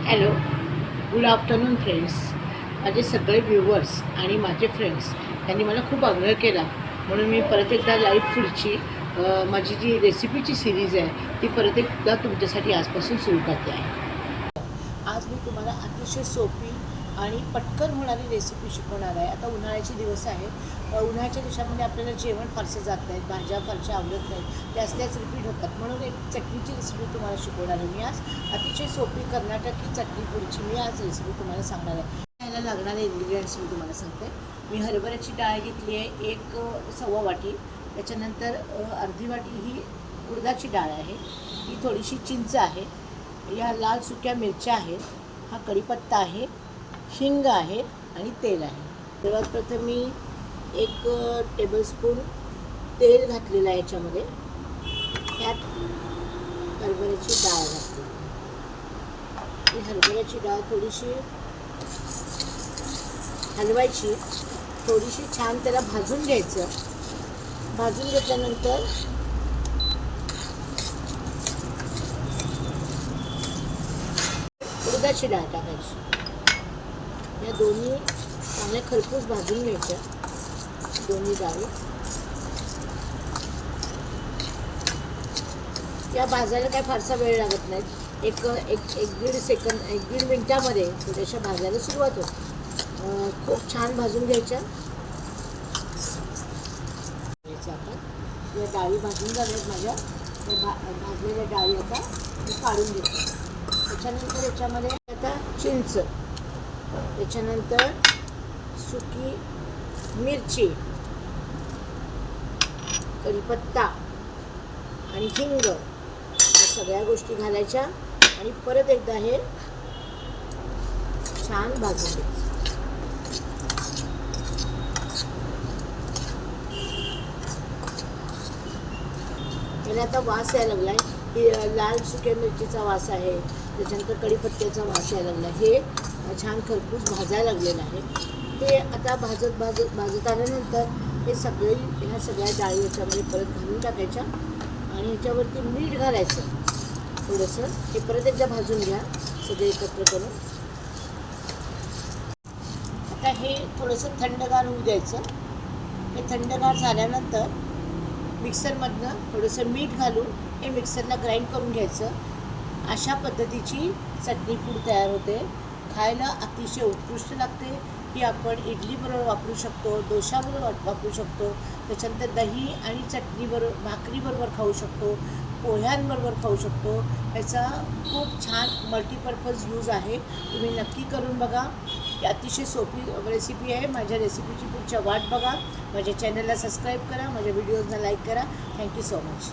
Hello, good afternoon friends. माझे सगळे viewers आणि माझे फ्रेंड्स यांनी मला खूप आग्रह केला, म्हणून मी परत एकदा लाईव्ह फूडची माझी जी रेसिपीची सिरीज आहे ती परत एकदा तुमच्यासाठी आजपासून सुरू करते आहे. आज मी तुम्हाला अतिशय सोपी आणि पटकन होणारी रेसिपी शिकवणार आहे. आता उन्हाळ्याचे दिवस आहे. उन्हाळ्याच्या दिवसामध्ये आपल्याला जेवण फारसं जात नाहीत, भाज्या फारशा आवडत नाहीत, त्याच रिपीट होतात. म्हणून एक चटणीची रेसिपी तुम्हाला शिकवणार आहे मी आज. अतिशय सोपी कर्नाटकी चटणी पुडीची मी आज रेसिपी तुम्हाला सांगणार आहे. याला लागणारे इन्ग्रेडियंट्स मी तुम्हाला सांगते. मी हरभऱ्याची डाळ घेतली आहे 1 वाटी. त्याच्यानंतर अर्धी वाटी ही उडदाची डाळ आहे. ही थोडीशी चिंच आहे. या लाल सुक्या मिरच्या आहेत. हा कढीपत्ता आहे, हिंग आहे आणि तेल आहे. सर्वात प्रथम मी 1 टेबलस्पून तेल घातलेलं आहे. याच्यामध्ये त्यात हरभऱ्याची डाळ घातली. ही हरभऱ्याची डाळ थोडीशी हलवायची, थोडीशी छान त्याला भाजून घ्यायचं. भाजून घेतल्यानंतर उडदाची डाळ टाकायची. या दोन्ही चांगल्या खरपूस भाजून घ्यायच्या दोन्ही डाळी. या भाजायला काय फारसा वेळ लागत नाही. एक दीड सेकंद 1-1.5 मिनिटामध्ये थोड्याशा भाजायला सुरुवात होते. खूप छान भाजून घ्यायच्या. आपण या डाळी भाजून झाल्यात माझ्या. भाजलेल्या डाळी आता मी काढून घेते. त्याच्यानंतर याच्यामध्ये आता चिंच, त्याच्यानंतर सुकी मिरची, कढीपत्ता आणि हिंग या सगळ्या गोष्टी घालायच्या आणि परत एकदा हे छान भाजून घ्यायचं. याला आता वास यायला लागला आहे. लाल सुक्या मिरचीचा वास आहे, त्याच्यानंतर कढीपत्त्याचा वास यायला लागला. हे छान खरपूस भाजायला लागलेलं आहे. ते आता भाजत आल्यानंतर हे ह्या सगळ्या डाळी याच्यामध्ये परत घालून टाकायच्या आणि ह्याच्यावरती मीठ घालायचं थोडंसं. हे परत एकदा भाजून घ्या सगळे एकत्र करून. आता हे थोडंसं थंडगार होऊ द्यायचं. हे थंडगार झाल्यानंतर मिक्सरमधनं थोडंसं मीठ घालून हे मिक्सरला ग्राइंड करून घ्यायचं. अशा पद्धतीची चटणी पूड तयार होते. खायला अतिशय उत्कृष्ट लागते. ही आपण इडलीबरोबर वापरू शकतो, डोशाबरोबर वापरू शकतो, त्याच्यानंतर दही आणि चटणीबरोबर भाकरीबरोबर खाऊ शकतो, पोह्यांबरोबर खाऊ शकतो. ह्याचा खूप छान मल्टीपर्पज यूज आहे. तुम्ही नक्की करून बघा. ही अतिशय सोपी रेसिपी आहे. माझ्या रेसिपीची पुढच्या वाट बघा. माझ्या चॅनलला सबस्क्राईब करा, माझ्या व्हिडिओजना लाईक करा. Thank you so much.